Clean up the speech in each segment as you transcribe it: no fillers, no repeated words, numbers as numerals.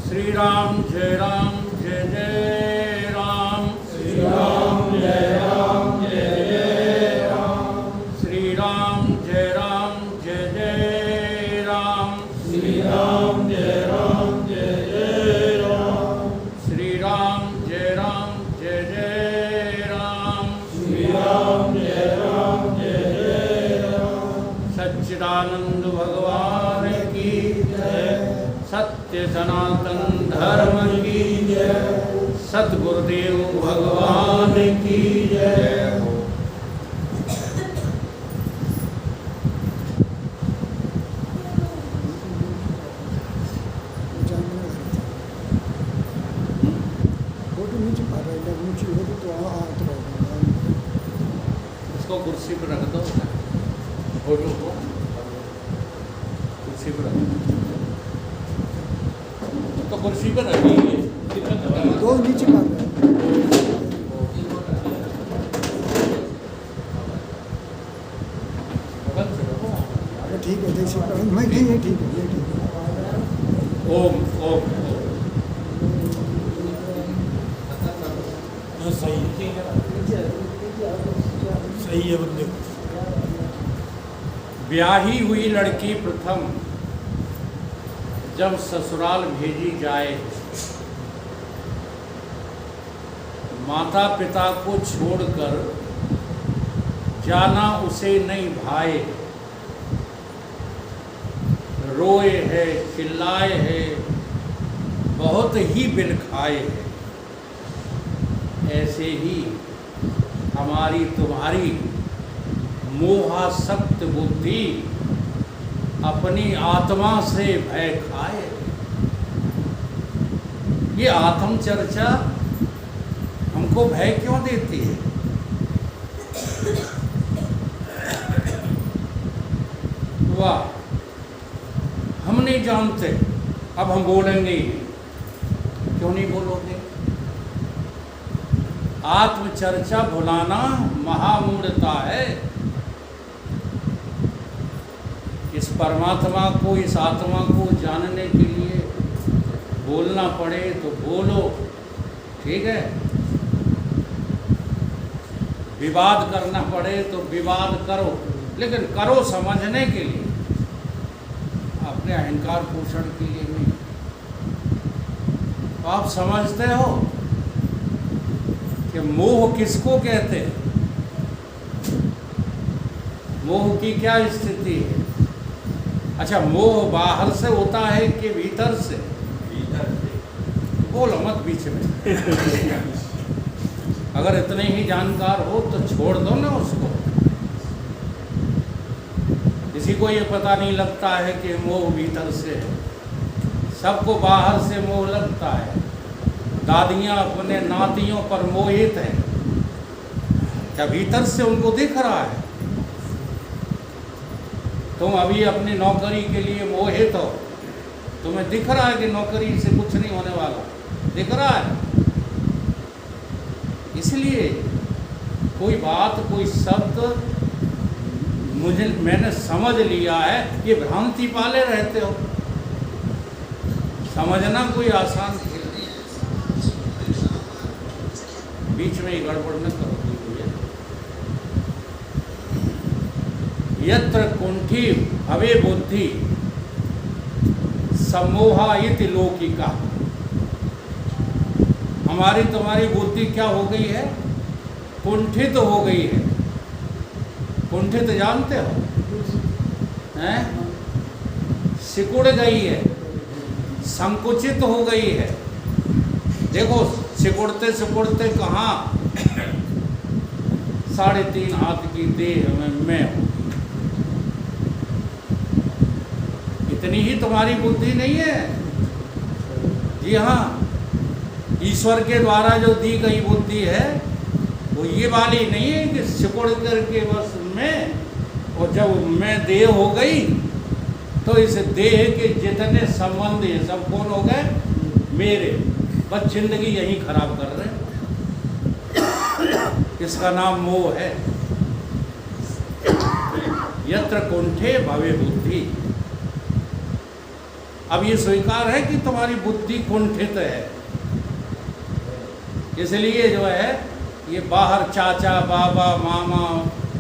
श्री राम जय जय राम। श्री राम जय जय राम। श्री राम जय जय राम। श्री राम जय जय राम। श्री राम जय जय राम। श्री राम जय जय राम। सच्चिदानंद भगवान की जय। सत्य सनातन धर्म की जय। सद्गुरुदेव भगवान की जय। फोटो नीचे पा रहा है, ऊंची होगी तो हाथ रहेगा। इसको कुर्सी पर रख दो, फोटो को कुर्सी पर रख दो। तो कुर्सी पर रखिए। दो नीचे पा रहा है। ठीक है, देख सकता हूँ मैं। ठीक है, ठीक है, ये ठीक है। ओम ओम सही है बंदे। ब्याही हुई लड़की प्रथम जब ससुराल भेजी जाए, माता पिता को छोड़कर जाना उसे नहीं भाए। रोए है, चिल्लाए है, बहुत ही बिन खाए है। ऐसे ही हमारी तुम्हारी मोहासक्त बुद्धि अपनी आत्मा से भय खाए। ये आत्म चर्चा हमको भय क्यों देती है? वाह, हम नहीं जानते, अब हम बोलेंगे ही। क्यों नहीं बोलोगे? आत्मचर्चा भुलाना महामूढ़ता है। इस परमात्मा को, इस आत्मा को जानने के लिए बोलना पड़े तो बोलो, ठीक है। विवाद करना पड़े तो विवाद करो, लेकिन करो समझने के लिए, अपने अहंकार पोषण के लिए नहीं। तो आप समझते हो कि मोह किसको कहते हैं? मोह की क्या स्थिति है? अच्छा, मोह बाहर से होता है कि भीतर से? भीतर से। बोलो मत बीच में। अगर इतने ही जानकार हो तो छोड़ दो ना उसको। किसी को ये पता नहीं लगता है कि मोह भीतर से है। सबको बाहर से मोह लगता है। दादियाँ अपने नातियों पर मोहित हैं, क्या भीतर से उनको दिख रहा है? तुम अभी अपनी नौकरी के लिए मोहित हो, तुम्हें दिख रहा है कि नौकरी से कुछ नहीं होने वाला, दिख रहा है। इसलिए कोई बात, कोई शब्द मैंने समझ लिया है, ये भ्रांति पाले रहते हो। समझना कोई आसान खेल नहीं है। बीच में ही गड़बड़ न करो। यत्र कुंठी भवे बुद्धि सम्मोहायित लौकिका। हमारी तुम्हारी बुद्धि क्या हो गई है? कुंठित हो गई है। कुंठित जानते हो? हैं? सिकुड़ गई है, संकुचित हो गई है। देखो, सिकुड़ते सिकुड़ते कहाँ 3.5 हाथ की देह में मैं हूँ। इतनी ही तुम्हारी बुद्धि नहीं है? जी हाँ, ईश्वर के द्वारा जो दी गई बुद्धि है वो ये वाली नहीं है कि सिकुड़ करके बस मैं, और जब मैं देह हो गई तो इस देह के जितने संबंध हैं सब कौन हो गए? मेरे। बस जिंदगी यही खराब कर रहे हैं। इसका नाम मोह है। यत्र कुंठे भवे बुद्धि। अब ये स्वीकार है कि तुम्हारी बुद्धि कुंठित है, इसलिए जो है ये बाहर चाचा बाबा मामा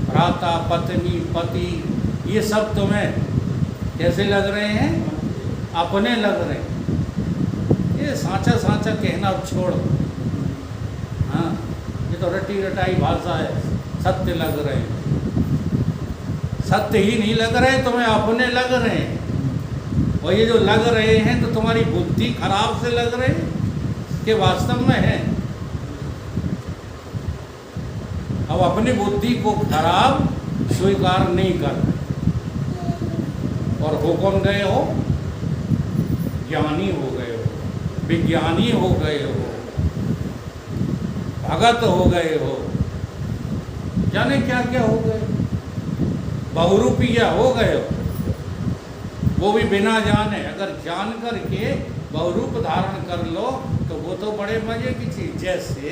भ्राता पत्नी पति ये सब तुम्हें कैसे लग रहे हैं? अपने लग रहे हैं। ये सांचा सांचा कहना अब छोड़। हाँ, ये तो रटी रटाई भाषा है। सत्य लग रहे हैं, सत्य ही नहीं लग रहे, तुम्हें अपने लग रहे हैं। और ये जो लग रहे हैं तो तुम्हारी बुद्धि खराब से लग रहे हैं कि वास्तव में है। अब अपनी बुद्धि को खराब स्वीकार नहीं कर और हो कौन गए हो? ज्ञानी हो गए हो, विज्ञानी हो गए हो, भगत हो गए हो, जाने क्या क्या हो गए, बहुरूपिया हो गए हो, वो भी बिना जाने। अगर जान करके बहुरूप धारण कर लो तो वो तो बड़े मजे की चीज। जैसे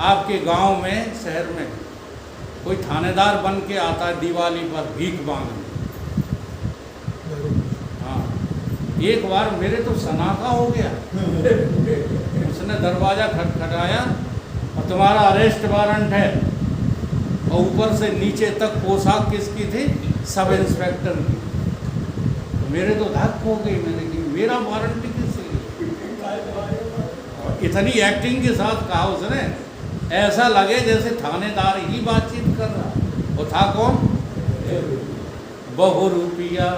आपके गांव में शहर में कोई थानेदार बन के आता है दिवाली पर भीख मांगने। हाँ, एक बार मेरे तो सनाका हो गया। उसने दरवाजा खटखटाया और तुम्हारा अरेस्ट वारंट है, और ऊपर से नीचे तक पोशाक किसकी थी? सब इंस्पेक्टर की। तो मेरे तो धक हो गई। मैंने कहा मेरा वारंट किस लिए? इतनी एक्टिंग के साथ कहा उसने, ऐसा लगे जैसे थानेदार ही बातचीत कर रहा। वो था कौन? बहुरूपिया।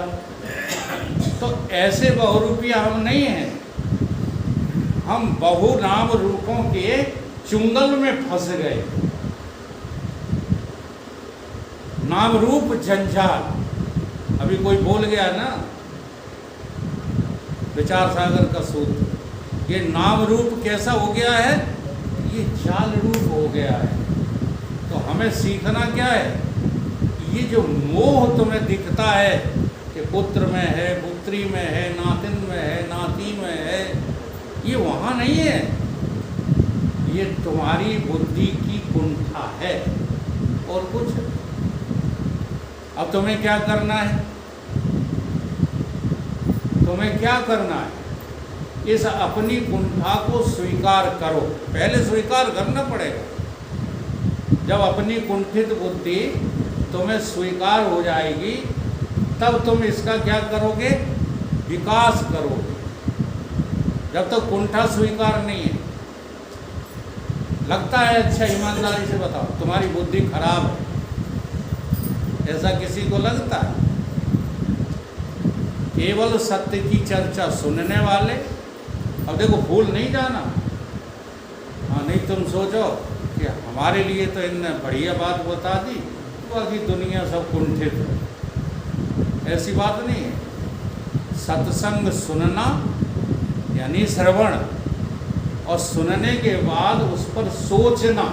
तो ऐसे बहुरूपिया हम नहीं हैं। हम बहु नाम रूपों के चुंगल में फंस गए। नाम रूप जंजाल। अभी कोई बोल गया ना विचार सागर का सूत्र, ये नाम रूप कैसा हो गया है? ये जाल रूप हो गया है। तो हमें सीखना क्या है? ये जो मोह तुम्हें दिखता है कि पुत्र में है, पुत्री में है, नातिन में है, नाती में है, ये वहाँ नहीं है। ये तुम्हारी बुद्धि की कुंठा है और कुछ। अब तुम्हें क्या करना है? तुम्हें क्या करना है? इस अपनी कुंठा को स्वीकार करो। पहले स्वीकार करना पड़ेगा। जब अपनी कुंठित बुद्धि तुम्हें स्वीकार हो जाएगी तब तुम इसका क्या करोगे? विकास करोगे। जब तक कुंठा स्वीकार नहीं है, लगता है अच्छा ईमानदारी से बताओ तुम्हारी बुद्धि खराब है, ऐसा किसी को लगता है? केवल सत्य की चर्चा सुनने वाले। अब देखो भूल नहीं जाना। हाँ, नहीं तुम सोचो कि हमारे लिए तो इनने बढ़िया बात बता दी, बाकी दुनिया सब कुंठित है। ऐसी बात नहीं है। सत्संग सुनना यानी श्रवण, और सुनने के बाद उस पर सोचना।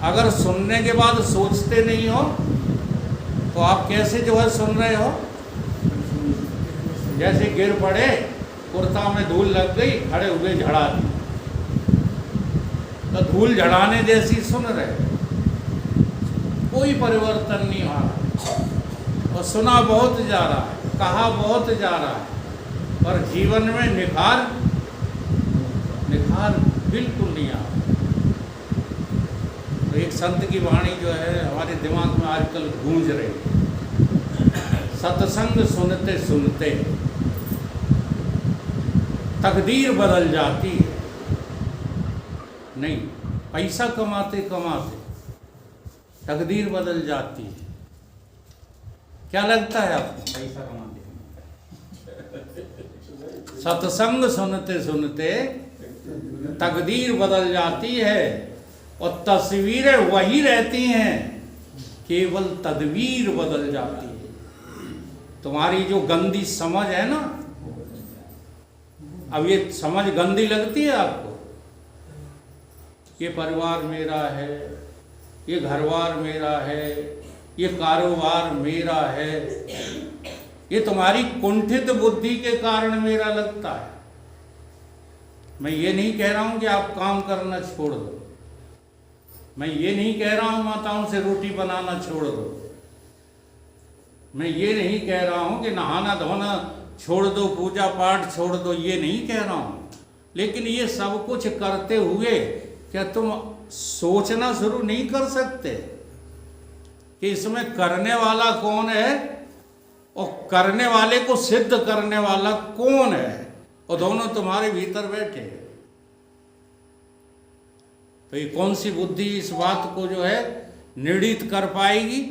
अगर सुनने के बाद सोचते नहीं हो तो आप कैसे जो है सुन रहे हो? जैसे गिर पड़े, कुर्ता में धूल लग गई, खड़े हुए झड़ा दी, तो धूल झड़ाने जैसी सुन रहे, कोई परिवर्तन नहीं आ रहा। और सुना बहुत जा रहा है, कहा बहुत जा रहा है, पर जीवन में निखार बिल्कुल नहीं आ रहा। तो एक संत की वाणी जो है हमारे दिमाग में आजकल गूंज रही है। सत्संग सुनते सुनते तकदीर बदल जाती है। नहीं, पैसा कमाते कमाते तकदीर बदल जाती है। क्या लगता है आपको? पैसा कमाते सत्संग सुनते सुनते तकदीर बदल जाती है, और तस्वीरें वही रहती हैं, केवल तदबीर बदल जाती है। तुम्हारी जो गंदी समझ है ना, अब ये समझ गंदी लगती है आपको? ये परिवार मेरा है, ये घरवार मेरा है, ये कारोबार मेरा है, ये तुम्हारी कुंठित बुद्धि के कारण मेरा लगता है। मैं ये नहीं कह रहा हूं कि आप काम करना छोड़ दो, मैं ये नहीं कह रहा हूं माताओं से रोटी बनाना छोड़ दो, मैं ये नहीं कह रहा हूं कि नहाना धोना छोड़ दो पूजा पाठ, छोड़ दो, ये नहीं कह रहा हूँ, लेकिन ये सब कुछ करते हुए क्या तुम सोचना शुरू नहीं कर सकते कि इसमें करने वाला कौन है और करने वाले को सिद्ध करने वाला कौन है, और दोनों तुम्हारे भीतर बैठे हैं। तो ये कौन सी बुद्धि इस बात को जो है निर्णित कर पाएगी?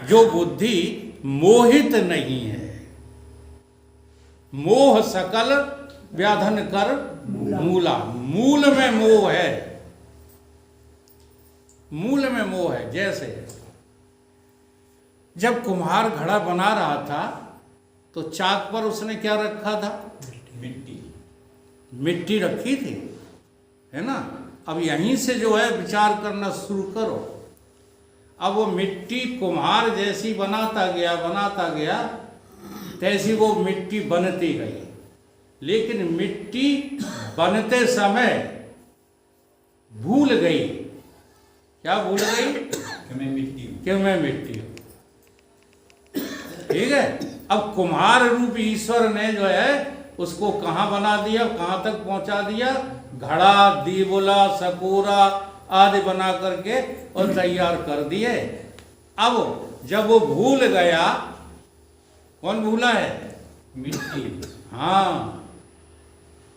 जो बुद्धि मोहित नहीं है। मोह सकल व्याधन कर मूला, मूल में मोह है, मूल में मोह है। जैसे जब कुम्हार घड़ा बना रहा था तो चाक पर उसने क्या रखा था? मिट्टी। मिट्टी रखी थी, है ना। अब यहीं से जो है विचार करना शुरू करो। अब वो मिट्टी कुम्हार जैसी बनाता गया तैसी वो मिट्टी बनती गई, लेकिन मिट्टी बनते समय भूल गई। क्या भूल गई? कि मैं मिट्टी हूँ। कि मैं मिट्टी हूँ। ठीक है। अब कुम्हार रूप ईश्वर ने जो है उसको कहाँ बना दिया, कहाँ तक पहुंचा दिया? घड़ा, दीवला, सकोरा आदि बना करके और तैयार कर दिए। अब जब वो भूल गया, कौन भूला है? मिट्टी। हाँ,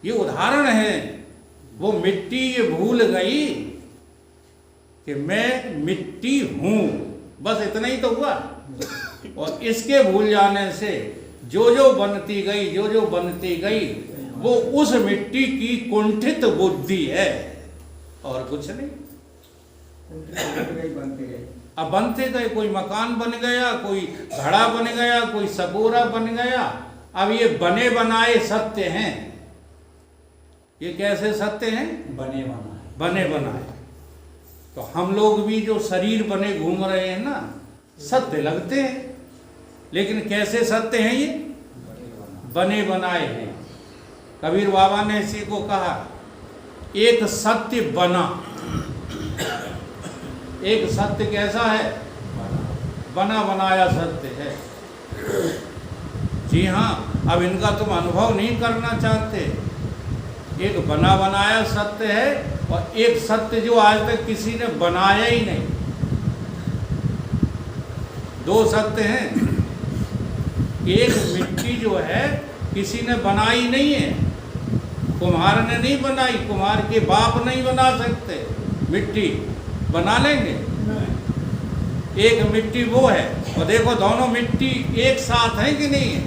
ये उदाहरण है। वो मिट्टी ये भूल गई कि मैं मिट्टी हूं, बस इतना ही तो हुआ। और इसके भूल जाने से जो जो बनती गई वो उस मिट्टी की कुंठित बुद्धि है, और कुछ नहीं। अब बनते गए, कोई मकान बन गया, कोई घड़ा बन गया, कोई सकोरा बन गया। अब ये बने बनाए सत्य हैं। ये कैसे सत्य हैं? बने बनाए। बने बनाए। तो हम लोग भी जो शरीर बने घूम रहे हैं ना, सत्य लगते हैं, लेकिन कैसे सत्य हैं? ये बने बनाए हैं। कबीर बाबा ने इसी को कहा, एक सत्य बना। एक सत्य कैसा है? बना बनाया सत्य है। जी हाँ, अब इनका तुम अनुभव नहीं करना चाहते। एक बना बनाया सत्य है और एक सत्य जो आज तक किसी ने बनाया ही नहीं। दो सत्य हैं। एक मिट्टी जो है किसी ने बनाई नहीं है, कुम्हार ने नहीं बनाई, कुम्हार के बाप नहीं बना सकते। मिट्टी बना लेंगे? एक मिट्टी वो है। और देखो दोनों मिट्टी एक साथ है कि नहीं है?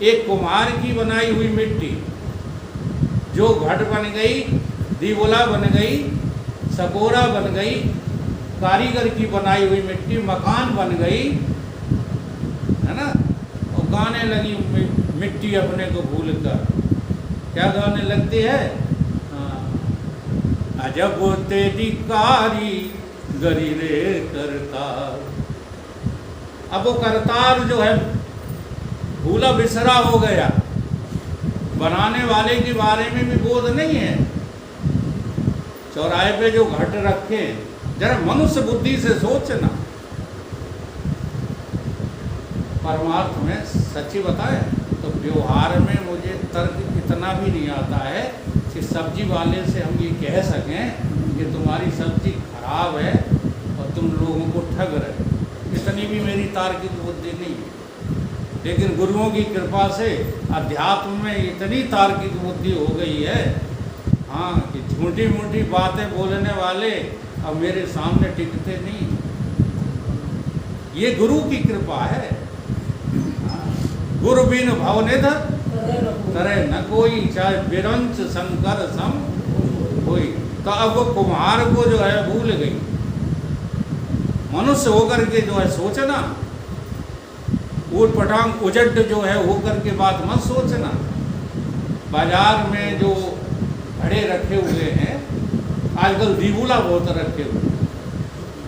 एक कुम्हार की बनाई हुई मिट्टी जो घट बन गई, दीवला बन गई, सकोरा बन गई, कारीगर की बनाई हुई मिट्टी मकान बन गई, है ना। और गाने लगी मिट्टी अपने को भूल कर। क्या गाने लगती है? अजब तेरी कारी गरी रे करतार। अब वो करतार जो है भूला बिसरा हो गया, बनाने वाले के बारे में भी बोध नहीं है। चौराहे पे जो घट रखे, जरा मनुष्य बुद्धि से सोचना। परमार्थ में सच्ची बताए तो व्यवहार में मुझे तर्क इतना भी नहीं आता है कि सब्जी वाले से हम ये कह सकें कि तुम्हारी सब्जी खराब है और तुम लोगों को ठग रहे। इतनी भी मेरी तार्किक बुद्धि नहीं है, लेकिन गुरुओं की कृपा से अध्यात्म में इतनी तार्किक बुद्धि हो गई है, हाँ, कि झूठी मूठी बातें बोलने वाले अब मेरे सामने टिकते नहीं। ये गुरु की कृपा है। गुरु बिन भवनिध करे न कोई, चाहे बिरंच शंकर सम कोई। तो अब वो कुम्हार को जो है भूल गई। मनुष्य होकर के जो है सोचना, ऊट पटांग उजट जो है होकर के बात मत सोचना। बाजार में जो घड़े रखे हुए हैं, आजकल दीवला बहुत रखे हुए,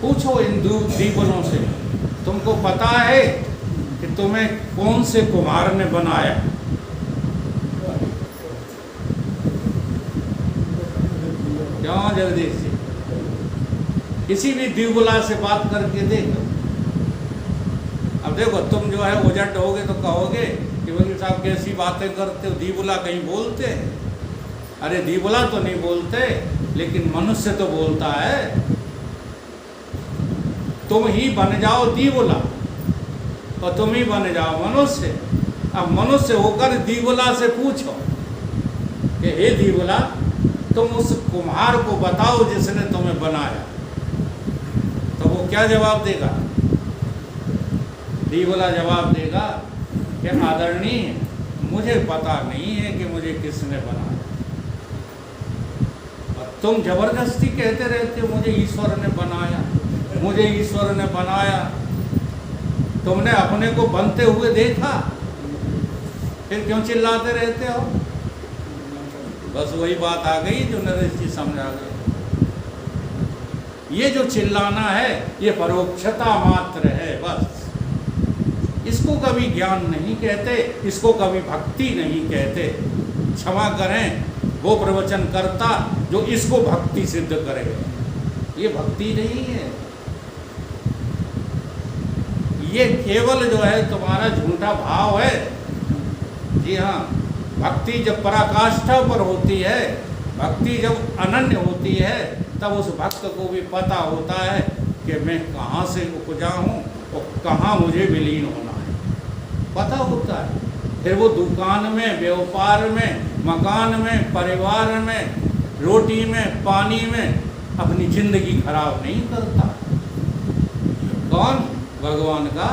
पूछो इन दीवलों से, तुमको पता है कि तुम्हें कौन से कुम्हार ने बनाया? क्यों जगदीश जी? किसी भी दीवला से बात करके देखो। अब देखो तुम जो है उजट होगे तो कहोगे साहब कैसी बातें करते हो, दीबुला कहीं बोलते हैं? अरे दीबुला तो नहीं बोलते, लेकिन मनुष्य तो बोलता है। तुम ही बन जाओ दीबुला और तुम ही बन जाओ मनुष्य। अब मनुष्य होकर दीबुला से पूछो कि हे दीबुला, तुम उस कुम्हार को बताओ जिसने तुम्हें बनाया, तो वो क्या जवाब देगा? दीबुला जवाब देगा कि आदरणीय, मुझे पता नहीं है कि मुझे किसने बनाया। और तुम जबरदस्ती कहते रहते हो मुझे ईश्वर ने बनाया, मुझे ईश्वर ने बनाया। तुमने अपने को बनते हुए देखा, फिर क्यों चिल्लाते रहते हो? बस वही बात आ गई जो नरेश जी समझा गए। ये जो चिल्लाना है ये परोक्षता मात्र है बस। इसको कभी ज्ञान नहीं कहते, इसको कभी भक्ति नहीं कहते। क्षमा करें वो प्रवचन करता जो इसको भक्ति सिद्ध करे, ये भक्ति नहीं है। ये केवल जो है तुम्हारा झूठा भाव है। जी हाँ, भक्ति जब पराकाष्ठा पर होती है, भक्ति जब अनन्य होती है, तब उस भक्त को भी पता होता है कि मैं कहाँ से उपजा हूँ और कहाँ मुझे विलीन होना है, पता होता है। फिर वो दुकान में, व्यापार में, मकान में, परिवार में, रोटी में, पानी में अपनी जिंदगी खराब नहीं करता। कौन? भगवान का।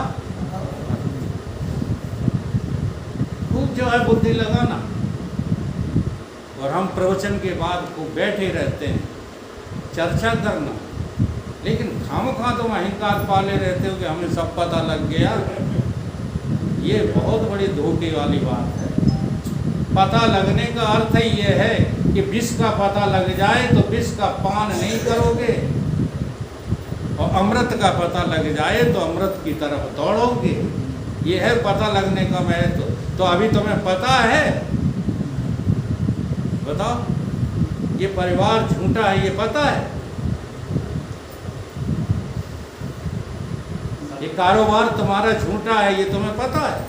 खूब जो है बुद्धि लगाना। और हम प्रवचन के बाद को बैठे रहते हैं, चर्चा करना, लेकिन खामखा तुम अहंकार पाले रहते हो कि हमें सब पता लग गया। ये बहुत बड़ी धोखे वाली बात है। पता लगने का अर्थ ही ये है कि विष का पता लग जाए तो विष का पान नहीं करोगे, और अमृत का पता लग जाए तो अमृत की तरफ दौड़ोगे। ये है पता लगने का महत्व। तो अभी तुम्हें पता है? बताओ, ये परिवार झूठा है, ये पता है? ये कारोबार तुम्हारा झूठा है, ये तुम्हें पता है?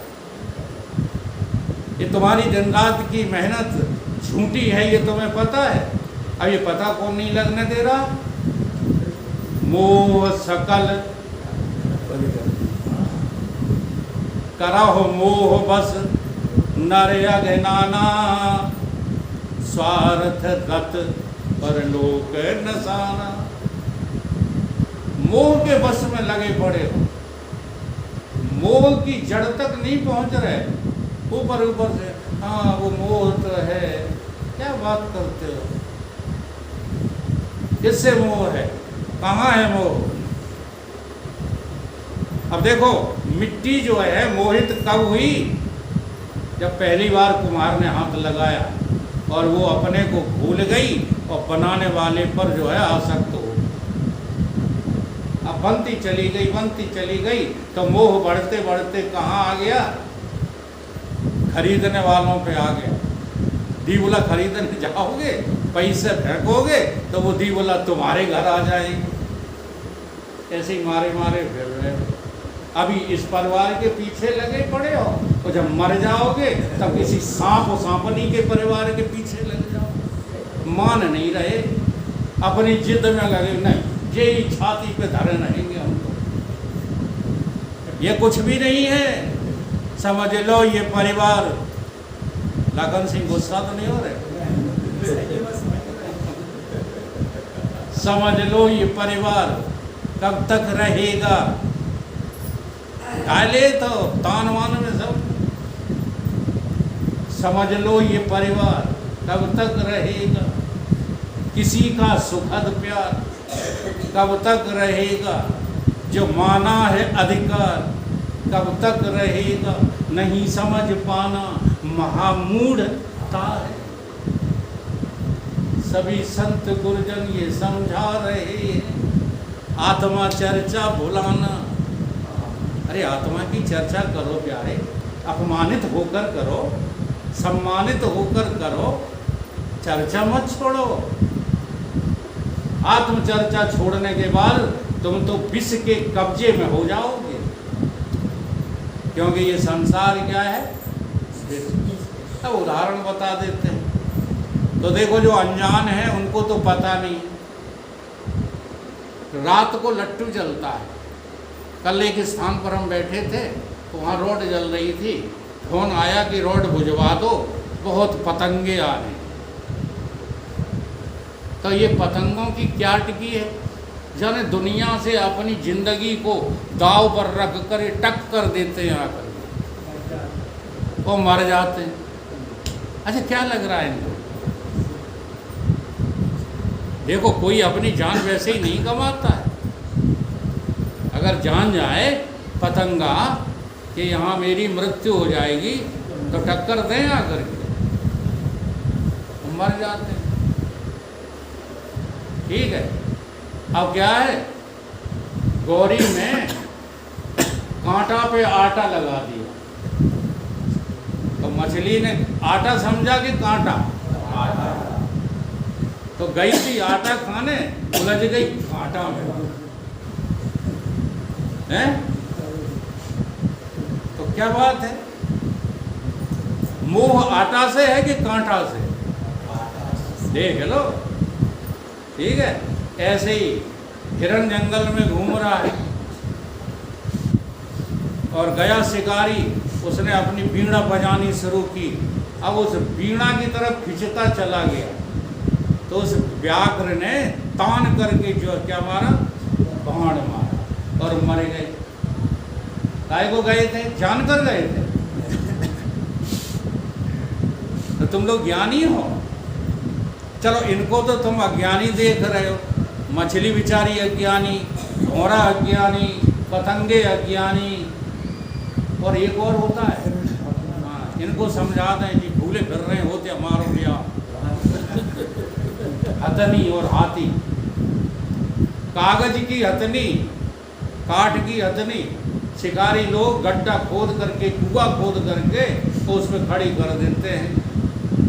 ये तुम्हारी दिन रात की मेहनत झूठी है, ये तुम्हें पता है? अब ये पता कौन नहीं लगने दे रहा? मोह सकल करहो मोह बस नर अज्ञाना, स्वार्थ गत परलोक नसाना। मोह के बस में लगे पड़े हो, मोह की जड़ तक नहीं पहुंच रहे, ऊपर ऊपर से हाँ वो मोह तो है। क्या बात करते हो? किससे मोह है? कहाँ है मोह? अब देखो, मिट्टी जो है मोहित कब हुई? जब पहली बार कुम्हार ने हाथ लगाया और वो अपने को भूल गई और बनाने वाले पर जो है आसक्त हो। अब बनती चली गई, बनती चली गई, तो मोह बढ़ते बढ़ते कहाँ आ गया? खरीदने वालों पे आ गया। दीवला खरीदने जाओगे, पैसे फेंकोगे तो वो दीवला तुम्हारे घर आ जाएगी। ऐसे ही मारे मारे फिर रहे हो। अभी इस परिवार के पीछे लगे पड़े हो, और जब मर जाओगे तब किसी सांप और सांपनी के परिवार के पीछे लग जाओ। मान नहीं रहे, अपनी जिद में लगे, नहीं ये छाती पे धरे रहेंगे हम तो। ये कुछ भी नहीं है, समझ लो ये परिवार। लगन सिंह गुस्सा तो नहीं हो रहे? समझ लो ये परिवार कब तक रहेगा? डाले तो तान मान में सब। समझ लो ये परिवार कब तक रहेगा? किसी का सुखद प्यार कब तक रहेगा? जो माना है अधिकार कब तक रहेगा? नहीं समझ पाना महामूढ़ता है। सभी संत गुरुजन ये समझा रहे हैं, आत्मा चर्चा भुलाना। अरे आत्मा की चर्चा करो प्यारे, अपमानित होकर करो, सम्मानित होकर करो, चर्चा मत छोड़ो। आत्मचर्चा छोड़ने के बाद तुम तो विष के कब्जे में हो जाओगे, क्योंकि ये संसार क्या है? अब उदाहरण बता देते हैं। तो देखो, जो अनजान है उनको तो पता नहीं है। रात को लट्टू जलता है। कल एक स्थान पर हम बैठे थे तो वहाँ रोड जल रही थी। फोन आया कि रोड बुझवा दो, बहुत पतंगे आ रहे हैं। तो ये पतंगों की क्या टिकी है, जाने दुनिया से अपनी जिंदगी को दाव पर रख कर टक कर देते हैं, आकर वो मर जाते हैं। अच्छा, क्या लग रहा है इनको? देखो, कोई अपनी जान वैसे ही नहीं कमाता है। अगर जान जाए पतंगा कि यहाँ मेरी मृत्यु हो जाएगी तो टक्कर दें आकर के, तो मर जाते हैं। ठीक है, अब क्या है, गौरी में कांटा पे आटा लगा दिया तो मछली ने आटा समझा कि कांटा, तो गई थी आटा खाने, उलझ गई कांटा में, हैं? तो क्या बात है, मोह आटा से है कि कांटा से? देख लो। ठीक है, ऐसे ही हिरन जंगल में घूम रहा है और गया शिकारी, उसने अपनी बीड़ा बजानी शुरू की। अब उस बीड़ा की तरफ खिंचता चला गया तो उस व्याघ्र ने तान करके जो क्या मारा, बाण मारा और मर गए। काय को गए थे? जानकर गए थे। तो तुम लोग ज्ञानी हो। चलो, इनको तो तुम अज्ञानी देख रहे हो। मछली बेचारी अज्ञानी, घोड़ा अज्ञानी, पतंगे अज्ञानी, और एक और होता है, हाँ, इनको समझा दें कि भूले फिर रहे होते हमारो क्या, हथनी और हाथी। कागज की हथनी, काठ की हथनी, शिकारी लोग गड्ढा खोद करके, कुआं खोद करके तो उसमें खड़ी कर देते हैं।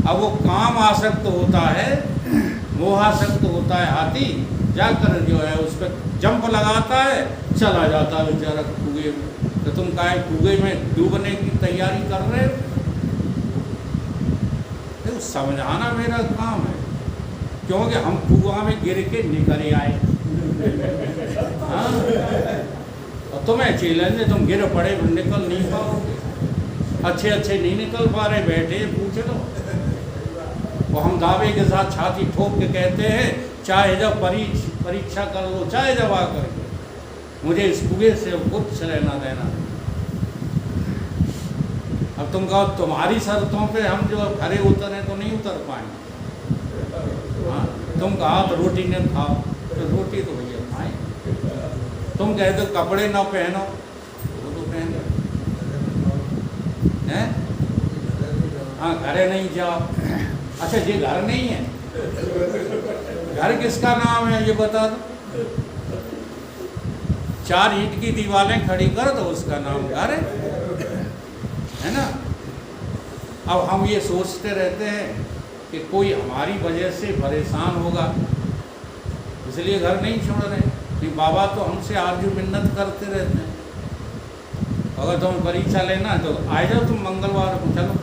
अब वो काम आसक्त होता है, मोहासक्त होता है हाथी, जाकर जो है उस पर जंप लगाता है, चला जाता है बेचारा कुएं में। तो तुम काहे कुएं में डूबने की तैयारी कर रहे हो? तो समझाना मेरा काम है, क्योंकि हम कुआं में गिर के निकल आए। हाँ, और तुम्हें चैलेंज है, तुम गिर पड़े, निकल नहीं पाओगे। अच्छे अच्छे नहीं निकल पा रहे, बैठे पूछ लो। वो हम दावे के साथ छाती ठोक के कहते हैं, चाहे जब परीक्षा कर लो, चाहे जब आकर के, मुझे इस कुएं से कुछ लेना देना। अब तुम कहो तुम्हारी शर्तों पे हम जो खरे उतरे तो नहीं उतर पाएंगे। हाँ, तुम कहा तो रोटी न खाओ, तो रोटी तो भैया खाएं। तुम कहते हो कपड़े ना पहनो, वो तो पहनो हैं। हाँ, घरे नहीं जाओ। अच्छा, ये घर नहीं है, घर किसका नाम है ये बता दो। 4 ईंट की दीवारें खड़ी कर दो, उसका नाम घर है ना। अब हम ये सोचते रहते हैं कि कोई हमारी वजह से परेशान होगा, इसलिए घर नहीं छोड़ रहे कि बाबा तो हमसे आरजू मिन्नत करते रहते हैं। अगर तुम्हें परीक्षा लेना है तो आ जाओ तुम मंगलवार को, चलो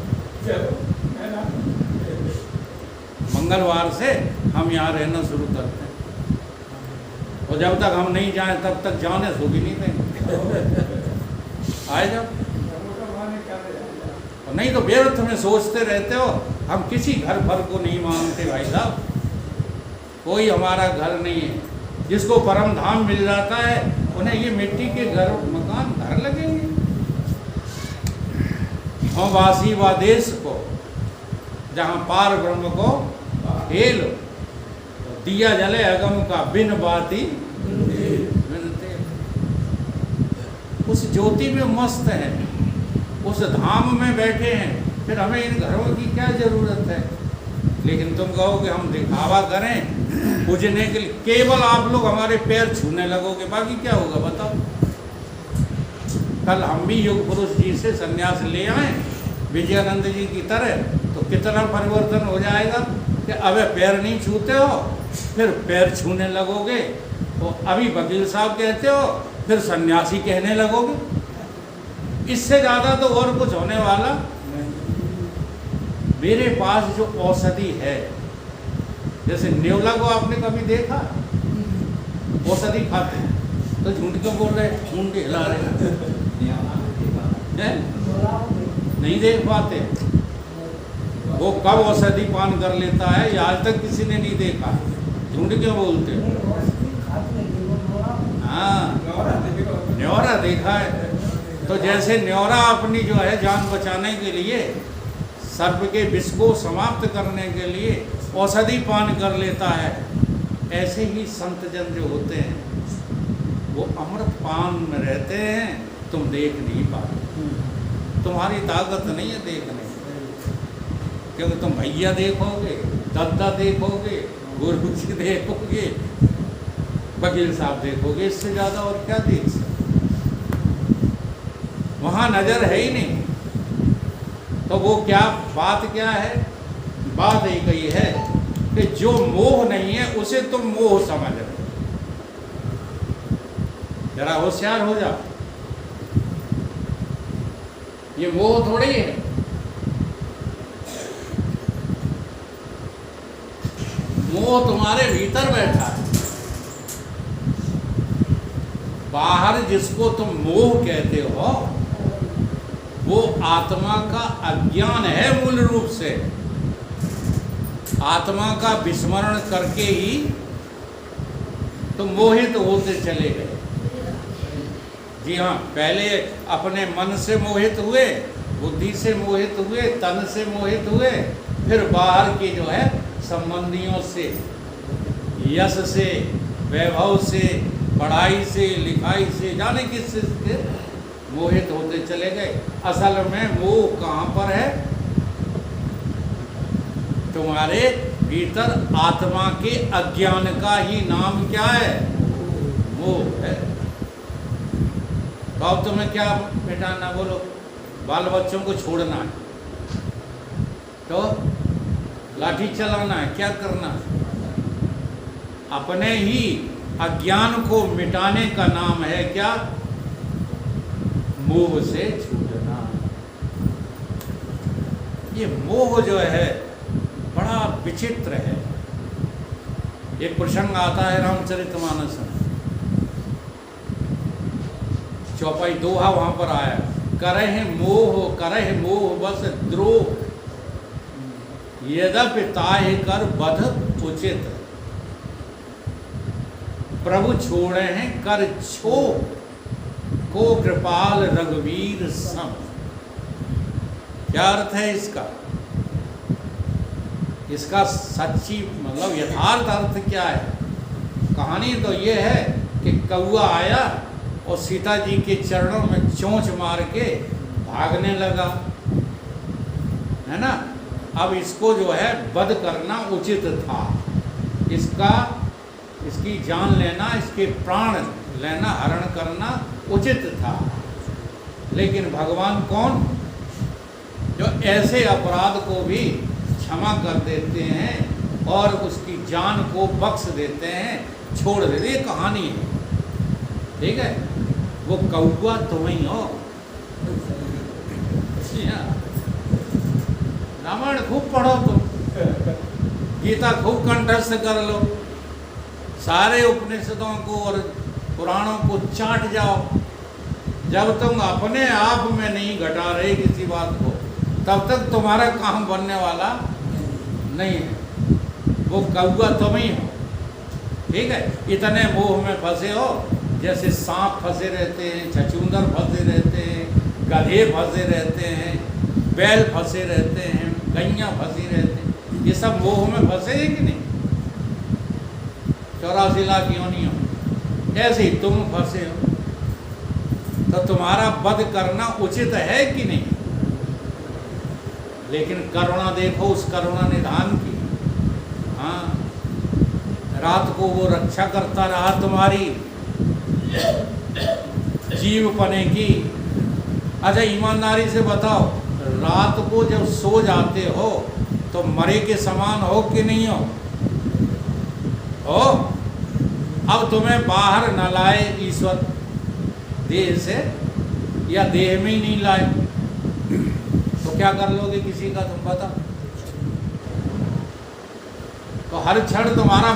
मंगलवार से हम यहाँ रहना शुरू करते हैं, और जब तक हम नहीं जाएं तब तक जाने सो भी नहीं देंगे। आए जाओ, और नहीं तो व्यर्थ में सोचते रहते हो। हम किसी घर भर को नहीं मानते भाई साहब, कोई हमारा घर नहीं है। जिसको परम धाम मिल जाता है उन्हें ये मिट्टी के घर मकान घर लगेंगे। हम वासी व देश को जहाँ पार ब्रह्म को हेल, दिया जले अगम का बिन बाती बिनते। उस ज्योति में मस्त है, उस धाम में बैठे हैं, फिर हमें इन घरों की क्या जरूरत है। लेकिन तुम कहो कि हम दिखावा करें पूजने के लिए, केवल आप लोग हमारे पैर छूने लगोगे, बाकी क्या होगा बताओ। कल हम भी योग पुरुष जी से संन्यास ले आए विजयानंद जी की तरह, तो कितना परिवर्तन हो जाएगा कि अब पैर नहीं छूते हो, फिर पैर छूने लगोगे। तो अभी वकील साहब कहते हो, फिर सन्यासी कहने लगोगे। इससे ज़्यादा तो और कुछ होने वाला मेरे पास जो औषधि है, जैसे नेवला को आपने कभी देखा औषधि खाते हैं, तो झूठ क्यों बोल रहे, मुंह के हिला रहे हैं? नहीं देख पाते। वो कब औषधि पान कर लेता है ये आज तक किसी ने नहीं देखा। झूठ क्यों बोलते हो? हाँ, न्योरा देखा है। तो जैसे न्योरा अपनी जो है जान बचाने के लिए, सर्प के विष को समाप्त करने के लिए औषधि पान कर लेता है, ऐसे ही संत जन जो होते हैं वो अमृत पान में रहते हैं, तुम देख नहीं पाते, तुम्हारी ताकत नहीं है देखने की, क्योंकि तुम भैया देखोगे, दद्दा देखोगे, गुरु जी देखोगे, वकील साहब देखोगे, इससे ज़्यादा और क्या देख सकते? वहाँ नज़र है ही नहीं। तो वो क्या बात क्या है? बात एक ही है कि जो मोह नहीं है उसे तुम मोह समझ रहे हो। जरा होशियार हो जाओ, ये मोह थोड़ी है। मोह तुम्हारे भीतर बैठा है। बाहर जिसको तुम मोह कहते हो वो आत्मा का अज्ञान है। मूल रूप से आत्मा का विस्मरण करके ही तुम मोहित होते चले गए। जी हाँ, पहले अपने मन से मोहित हुए, बुद्धि से मोहित हुए, तन से मोहित हुए, फिर बाहर की जो है संबंधियों से, यश से, वैभव से, पढ़ाई से, लिखाई से, जाने किस से मोहित होते चले गए। असल में मोह कहाँ पर है? तुम्हारे भीतर आत्मा के अज्ञान का ही नाम क्या है? मोह है। तो अब तुम्हें क्या मिटाना? बोलो, बाल बच्चों को छोड़ना है तो लाठी चलाना है, क्या करना है? अपने ही अज्ञान को मिटाने का नाम है क्या? मोह से छूटना। ये मोह जो है बड़ा विचित्र है। एक प्रसंग आता है रामचरितमानस में, चौपाई दोहा वहां पर आया, करह मोह बस द्रोह, यद्यपि ताहि कर बध उचित, प्रभु छोड़े हैं कर छो, को कृपाल रघुवीर सम। क्या अर्थ है इसका? इसका सच्ची मतलब यथार्थ अर्थ क्या है? कहानी तो ये है कि कौआ आया और सीता जी के चरणों में चोंच मार के भागने लगा, है ना। अब इसको जो है वध करना उचित था, इसकी जान लेना, इसके प्राण लेना, हरण करना उचित था। लेकिन भगवान कौन? जो ऐसे अपराध को भी क्षमा कर देते हैं और उसकी जान को बख्श देते हैं, छोड़ देते। ये कहानी है, ठीक है। वो कौआ तुम ही हो। रामायण खूब पढ़ो तुम, गीता खूब कंठस्थ कर लो, सारे उपनिषदों को और पुराणों को चाट जाओ। जब तुम अपने आप में नहीं घटा रहे किसी बात को, तब तक तुम्हारा काम बनने वाला नहीं है। वो कौआ तुम ही हो, ठीक है। इतने मोह में फंसे हो, जैसे सांप फंसे रहते हैं, छछूंदर फंसे रहते हैं, गधे फंसे रहते हैं, बैल फंसे रहते हैं, गैया फंसी रहते हैं। ये सब मोह में फंसे हैं कि नहीं? 84 लाख योनियों ऐसे ही तुम फंसे हो। तो तुम्हारा वध करना उचित है कि नहीं? लेकिन करुणा देखो उस करुणा निधान की। हाँ, रात को वो रक्षा करता रहा तुम्हारी जीव पने की। अच्छा ईमानदारी से बताओ, रात को जब सो जाते हो तो मरे के समान हो कि नहीं हो? अब तुम्हें बाहर न लाए ईश्वर देह से, या देह में ही नहीं लाए, तो क्या कर लोगे किसी का? तुम बताओ। तो हर क्षण तुम्हारा